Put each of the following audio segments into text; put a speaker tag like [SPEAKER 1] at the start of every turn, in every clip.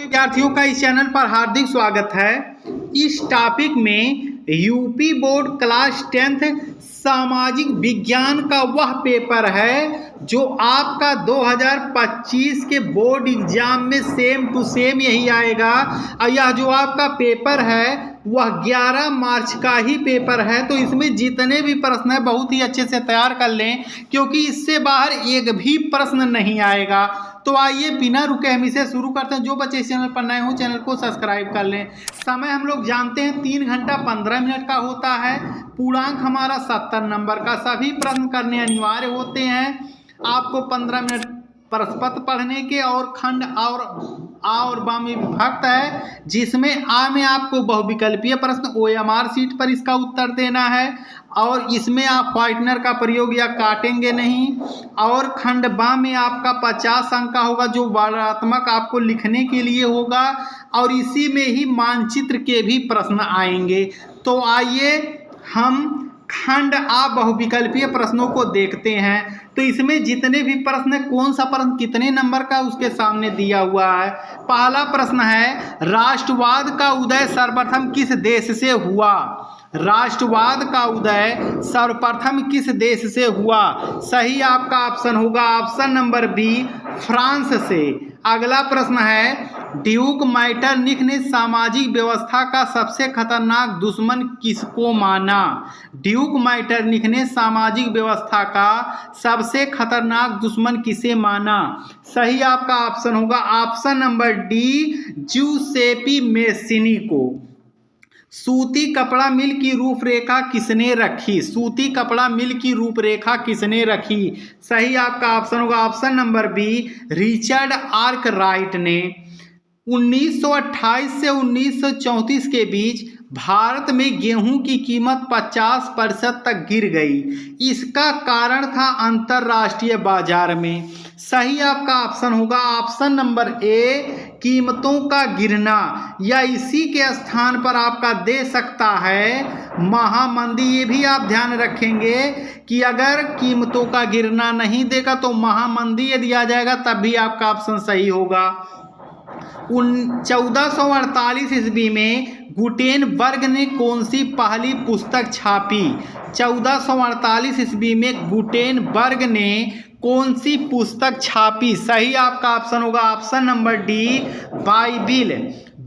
[SPEAKER 1] विद्यार्थियों का इस चैनल पर हार्दिक स्वागत है। इस टॉपिक में यूपी बोर्ड क्लास 10th सामाजिक विज्ञान का वह पेपर है जो आपका 2025 के बोर्ड एग्जाम में सेम टू सेम यही आएगा। और यह जो आपका पेपर है वह 11 मार्च का ही पेपर है, तो इसमें जितने भी प्रश्न है बहुत ही अच्छे से तैयार कर लें क्योंकि इससे बाहर एक भी प्रश्न नहीं आएगा। तो आइए बिना रुके हम इसे शुरू करते हैं। जो बच्चे इस चैनल पर नए हो चैनल को सब्सक्राइब कर लें। समय हम लोग जानते हैं 3 घंटा 15 मिनट का होता है। पूर्णांक हमारा 70 नंबर का। सभी प्रश्न करने अनिवार्य होते हैं। आपको 15 मिनट प्रश्नपत्र पढ़ने के और खंड और आ और बा में विभक्त है, जिसमें आ में आपको बहुविकल्पीय प्रश्न OMR सीट पर इसका उत्तर देना है और इसमें आप व्हाइटनर का प्रयोग या काटेंगे नहीं। और खंड बा में आपका 50 अंक का होगा जो वर्णात्मक आपको लिखने के लिए होगा और इसी में ही मानचित्र के भी प्रश्न आएंगे। तो आइए हम खंड आ बहुविकल्पीय प्रश्नों को देखते हैं। तो इसमें जितने भी प्रश्न है, कौन सा प्रश्न कितने नंबर का उसके सामने दिया हुआ है। पहला प्रश्न है, राष्ट्रवाद का उदय सर्वप्रथम किस देश से हुआ। राष्ट्रवाद का उदय सर्वप्रथम किस देश से हुआ। सही आपका ऑप्शन होगा ऑप्शन नंबर बी, फ्रांस से। अगला प्रश्न है, ड्यूक मेटरनिख ने सामाजिक व्यवस्था का सबसे खतरनाक दुश्मन किसको माना। ड्यूक मेटरनिख ने सामाजिक व्यवस्था का सबसे खतरनाक दुश्मन किसे माना। सही आपका ऑप्शन होगा ऑप्शन नंबर डी, ज्यूसेपी मेसिनी को। सूती कपड़ा मिल की रूपरेखा किसने रखी। सूती कपड़ा मिल की रूपरेखा किसने रखी। सही आपका ऑप्शन होगा option number B, Richard Arkwright ने। 1928 से 1934 के बीच भारत में गेहूं की कीमत 50% तक गिर गई। इसका कारण था अंतरराष्ट्रीय बाजार में। सही आपका ऑप्शन होगा ऑप्शन नंबर ए, कीमतों का गिरना। या इसी के स्थान पर आपका दे सकता है महामंदी। ये भी आप ध्यान रखेंगे कि अगर कीमतों का गिरना नहीं देगा तो महामंदी ये दिया जाएगा, तब भी आपका ऑप्शन सही होगा। 1448 ईस्वी में गुटेनबर्ग ने कौन सी पहली पुस्तक छापी। 1448 ईस्वी में गुटेनबर्ग ने कौन सी पुस्तक छापी। सही आपका ऑप्शन होगा option number D, Bible.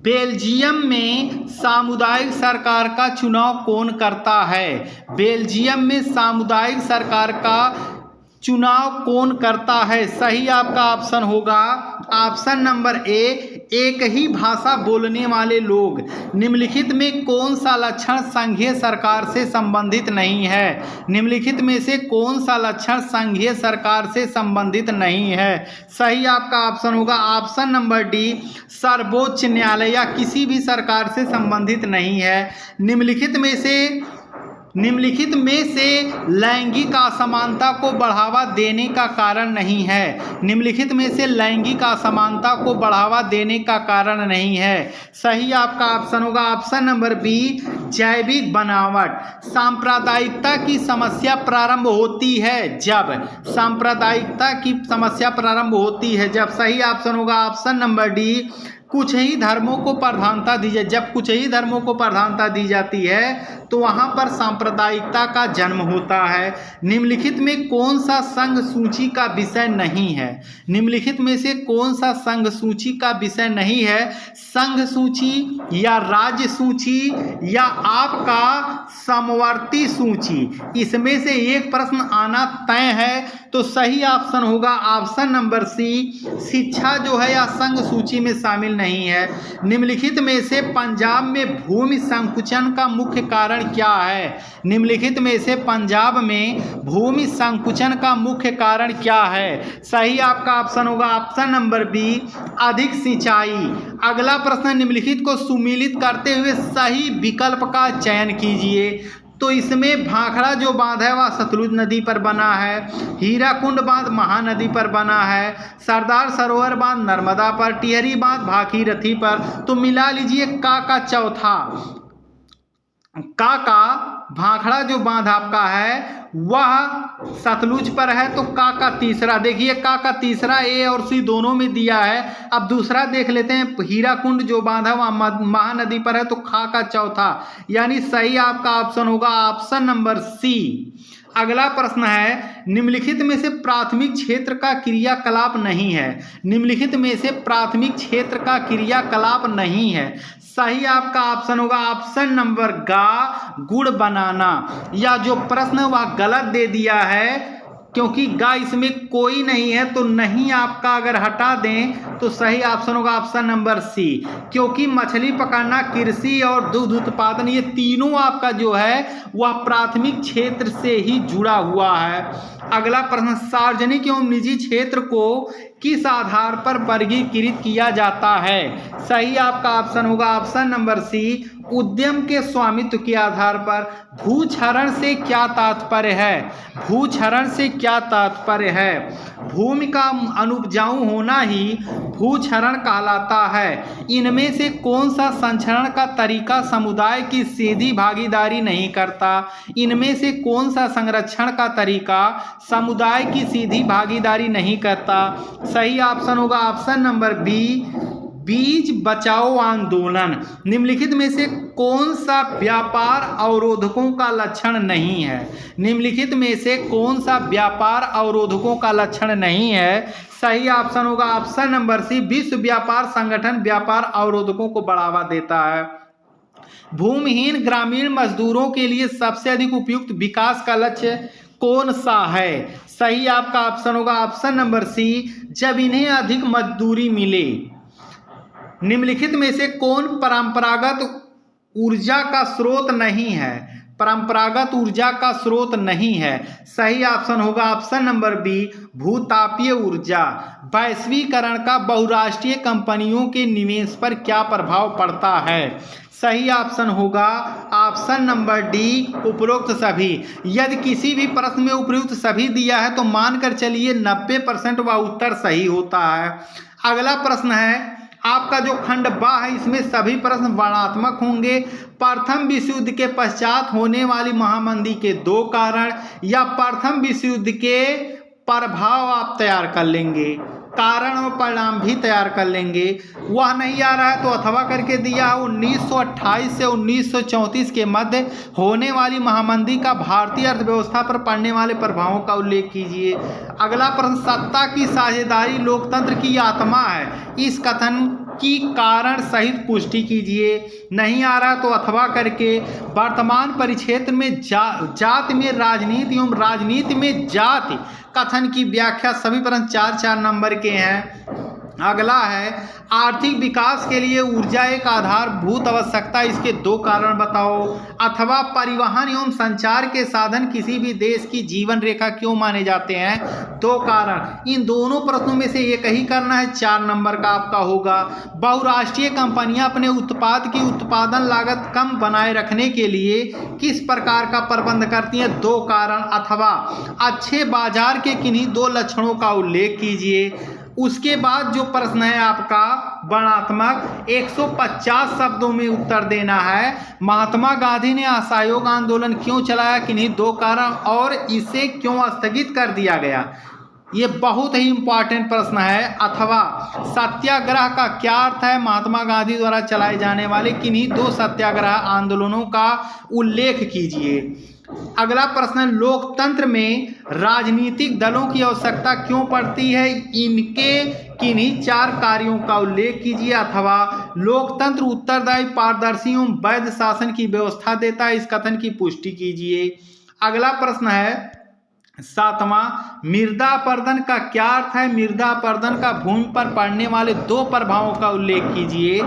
[SPEAKER 1] Belgium में सामुदायिक सरकार का चुनाव कौन करता है। बेल्जियम में सामुदायिक सरकार का चुनाव कौन करता है। सही आपका ऑप्शन होगा ऑप्शन नंबर ए, एक ही भाषा बोलने वाले लोग। निम्नलिखित में कौन सा लक्षण संघीय सरकार से संबंधित नहीं है। निम्नलिखित में से कौन सा लक्षण संघीय सरकार से संबंधित नहीं है। सही आपका ऑप्शन होगा ऑप्शन नंबर डी, सर्वोच्च न्यायालय या किसी भी सरकार से संबंधित नहीं है। निम्नलिखित में से लैंगिक असमानता को बढ़ावा देने का कारण नहीं है। निम्नलिखित में से लैंगिक असमानता को बढ़ावा देने का कारण नहीं है। सही आपका ऑप्शन होगा ऑप्शन नंबर बी, जैविक बनावट। सांप्रदायिकता की समस्या प्रारंभ होती है जब। सांप्रदायिकता की समस्या प्रारंभ होती है जब। सही ऑप्शन होगा ऑप्शन नंबर डी, कुछ ही धर्मों को प्रधानता दी जाए। जब कुछ ही धर्मों को प्रधानता दी जाती है तो वहाँ पर सांप्रदायिकता का जन्म होता है। निम्नलिखित में कौन सा संघ सूची का विषय नहीं है। निम्नलिखित में से कौन सा संघ सूची का विषय नहीं है। संघ सूची या राज्य सूची या आपका समवर्ती सूची, इसमें से एक प्रश्न आना तय है। तो सही ऑप्शन होगा ऑप्शन नंबर सी, शिक्षा जो है या संघ सूची में शामिल नहीं है। निम्नलिखित में से पंजाब में भूमि संकुचन का मुख्य कारण क्या है। निम्नलिखित में से पंजाब में भूमि संकुचन का मुख्य कारण क्या है। सही आपका ऑप्शन होगा ऑप्शन नंबर बी, अधिक सिंचाई। अगला प्रश्न, निम्नलिखित को सुमेलित करते हुए सही विकल्प का चयन कीजिए। तो इसमें भाखड़ा जो बांध है वह सतलुज नदी पर बना है। हीराकुंड बांध महानदी पर बना है। सरदार सरोवर बांध नर्मदा पर। टिहरी बांध भागीरथी पर। तो मिला लीजिए का चौथा। का भाखड़ा जो बांध आपका है वह सतलुज पर है। तो का तीसरा, देखिए का तीसरा ए और सी दोनों में दिया है। अब दूसरा देख लेते हैं, हीराकुंड जो बांधा वह महानदी पर है। तो का चौथा, यानी सही आपका ऑप्शन होगा ऑप्शन नंबर सी। अगला प्रश्न है, निम्नलिखित में से प्राथमिक क्षेत्र का क्रियाकलाप नहीं है। निम्नलिखित में से प्राथमिक क्षेत्र का क्रियाकलाप नहीं है। सही आपका ऑप्शन होगा ऑप्शन नंबर गा, गुड़ बनाना। या जो प्रश्न वह गलत दे दिया है, क्योंकि गा इसमें कोई नहीं है, तो नहीं आपका अगर हटा दें तो सही ऑप्शन होगा ऑप्शन नंबर सी। क्योंकि मछली पकड़ना, कृषि और दुग्ध उत्पादन, ये तीनों आपका जो है वह प्राथमिक क्षेत्र से ही जुड़ा हुआ है। अगला प्रश्न, सार्वजनिक एवं निजी क्षेत्र को किस आधार पर वर्गीकृत किया जाता है। सही आपका ऑप्शन होगा ऑप्शन नंबर सी, उद्यम के स्वामित्व के आधार पर। भूक्षरण से क्या तात्पर्य है। भूक्षरण से क्या तात्पर्य है। भूमि का अनुपजाऊ होना ही भूक्षरण कहलाता है। इनमें से कौन सा संरक्षण का तरीका समुदाय की सीधी भागीदारी नहीं करता। इनमें से कौन सा संरक्षण का तरीका समुदाय की सीधी भागीदारी नहीं करता। सही ऑप्शन होगा ऑप्शन नंबर बी, बीज बचाओ आंदोलन। निम्नलिखित में से कौन सा व्यापार अवरोधकों का लक्षण नहीं है। निम्नलिखित में से कौन सा व्यापार अवरोधकों का लक्षण नहीं है। सही ऑप्शन होगा ऑप्शन नंबर सी, विश्व व्यापार संगठन व्यापार अवरोधकों को बढ़ावा देता है। भूमिहीन ग्रामीण मजदूरों के लिए सबसे अधिक उपयुक्त विकास का लक्ष्य कौन सा है। सही आपका ऑप्शन होगा ऑप्शन नंबर सी, जब इन्हें अधिक मजदूरी मिले। निम्नलिखित में से कौन परंपरागत ऊर्जा का स्रोत नहीं है। परंपरागत ऊर्जा का स्रोत नहीं है। सही ऑप्शन होगा ऑप्शन नंबर बी, भूतापीय ऊर्जा। वैश्वीकरण का बहुराष्ट्रीय कंपनियों के निवेश पर क्या प्रभाव पड़ता है। सही ऑप्शन होगा ऑप्शन नंबर डी, उपरोक्त सभी। यदि किसी भी प्रश्न में उपरोक्त सभी दिया है तो मानकर चलिए 90% वह उत्तर सही होता है। अगला प्रश्न है, आपका जो खंड बा है इसमें सभी प्रश्न वर्णनात्मक होंगे। प्रथम विश्व युद्ध के पश्चात होने वाली महामंदी के 2 कारण, या प्रथम विश्व युद्ध के प्रभाव आप तैयार कर लेंगे, कारण और परिणाम भी तैयार कर लेंगे। वह नहीं आ रहा है तो अथवा करके दिया है 1928 से 1934 के मध्य होने वाली महामंदी का भारतीय अर्थव्यवस्था पर पड़ने वाले प्रभावों का उल्लेख कीजिए। अगला प्रश्न, सत्ता की साझेदारी लोकतंत्र की आत्मा है, इस कथन की कारण सहित पुष्टि कीजिए। नहीं आ रहा तो अथवा करके वर्तमान परिक्षेत्र में जाति में राजनीति एवं राजनीति में जाति कथन की व्याख्या। सभी प्रश्न 4-4 नंबर के हैं। अगला है, आर्थिक विकास के लिए ऊर्जा एक आधारभूत आवश्यकता, इसके 2 कारण बताओ। अथवा परिवहन एवं संचार के साधन किसी भी देश की जीवन रेखा क्यों माने जाते हैं, 2 कारण। इन दोनों प्रश्नों में से एक ही करना है, 4 नंबर का आपका होगा। बहुराष्ट्रीय कंपनियां अपने उत्पाद की उत्पादन लागत कम बनाए रखने के लिए किस प्रकार का प्रबंध करती हैं, 2 कारण। अथवा अच्छे बाजार के किन्हीं 2 लक्षणों का उल्लेख कीजिए। उसके बाद जो प्रश्न है आपका वर्णनात्मक, 150 शब्दों में उत्तर देना है। महात्मा गांधी ने असहयोग आंदोलन क्यों चलाया, किन्हीं 2 कारण, और इसे क्यों स्थगित कर दिया गया। ये बहुत ही इंपॉर्टेंट प्रश्न है। अथवा सत्याग्रह का क्या अर्थ है, महात्मा गांधी द्वारा चलाए जाने वाले किन्हीं 2 सत्याग्रह आंदोलनों का उल्लेख कीजिए। अगला प्रश्न, लोकतंत्र में राजनीतिक दलों की आवश्यकता क्यों पड़ती है, इनके किन्हीं 4 कार्यों का उल्लेख कीजिए। अथवा लोकतंत्र उत्तरदायी, पारदर्शी एवं वैध शासन की व्यवस्था देता है, इस कथन की पुष्टि कीजिए। अगला प्रश्न है 7वां, मृदा अपरदन का क्या अर्थ है। मृदा अपरदन का भूमि पर पड़ने वाले 2 प्रभावों का उल्लेख कीजिए।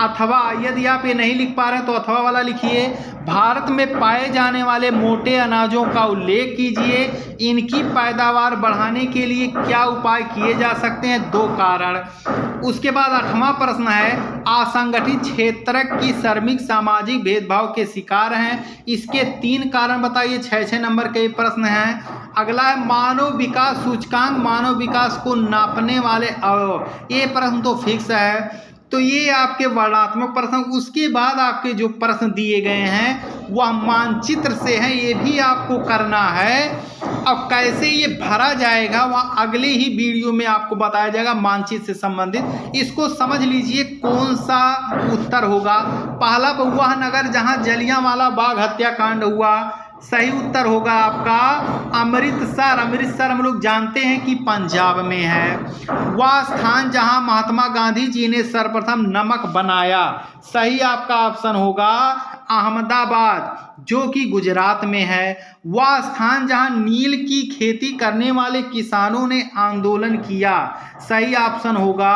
[SPEAKER 1] अथवा यदि आप ये नहीं लिख पा रहे हैं तो अथवा वाला लिखिए। भारत में पाए जाने वाले मोटे अनाजों का उल्लेख कीजिए, इनकी पैदावार बढ़ाने के लिए क्या उपाय किए जा सकते हैं, 2 कारण। उसके बाद 8वां प्रश्न है, असंगठित क्षेत्र की श्रमिक सामाजिक भेदभाव के शिकार हैं, इसके 3 कारण बताइए। 6-6 नंबर के प्रश्न हैं। अगला है, मानव विकास सूचकांक मानव विकास को नापने वाले अवयव, ये प्रश्न तो फिक्स है। तो ये आपके वर्णात्मक प्रश्न। उसके बाद आपके जो प्रश्न दिए गए हैं वह मानचित्र से हैं, ये भी आपको करना है। अब कैसे ये भरा जाएगा वह अगले ही वीडियो में आपको बताया जाएगा मानचित्र से संबंधित। इसको समझ लीजिए कौन सा उत्तर होगा। पहला वह नगर जहां जलियांवाला बाग हत्याकांड हुआ, सही उत्तर होगा आपका अमृतसर। अमृतसर हम लोग जानते हैं कि पंजाब में है। वह स्थान जहां महात्मा गांधी जी ने सर्वप्रथम नमक बनाया, सही आपका ऑप्शन होगा अहमदाबाद, जो कि गुजरात में है। वह स्थान जहां नील की खेती करने वाले किसानों ने आंदोलन किया, सही ऑप्शन होगा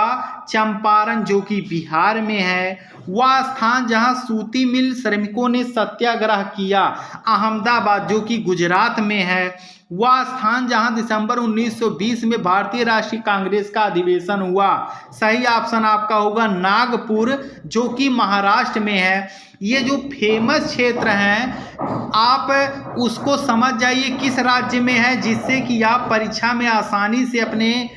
[SPEAKER 1] चंपारण, जो कि बिहार में है। वह स्थान जहां सूती मिल श्रमिकों ने सत्याग्रह किया, अहमदाबाद, जो कि गुजरात में है। वह स्थान जहां दिसंबर 1920 में भारतीय राष्ट्रीय कांग्रेस का अधिवेशन हुआ, सही ऑप्शन आपका होगा नागपुर, जो कि महाराष्ट्र में है। ये जो फेमस क्षेत्र हैं आप उसको समझ जाइए किस राज्य में है, जिससे कि आप परीक्षा में आसानी से अपने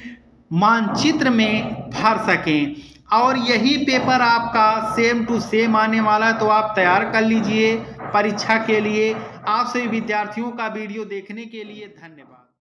[SPEAKER 1] मानचित्र में भर सकें। और यही पेपर आपका सेम टू सेम आने वाला है, तो आप तैयार कर लीजिए परीक्षा के लिए। आप सभी विद्यार्थियों का वीडियो देखने के लिए धन्यवाद।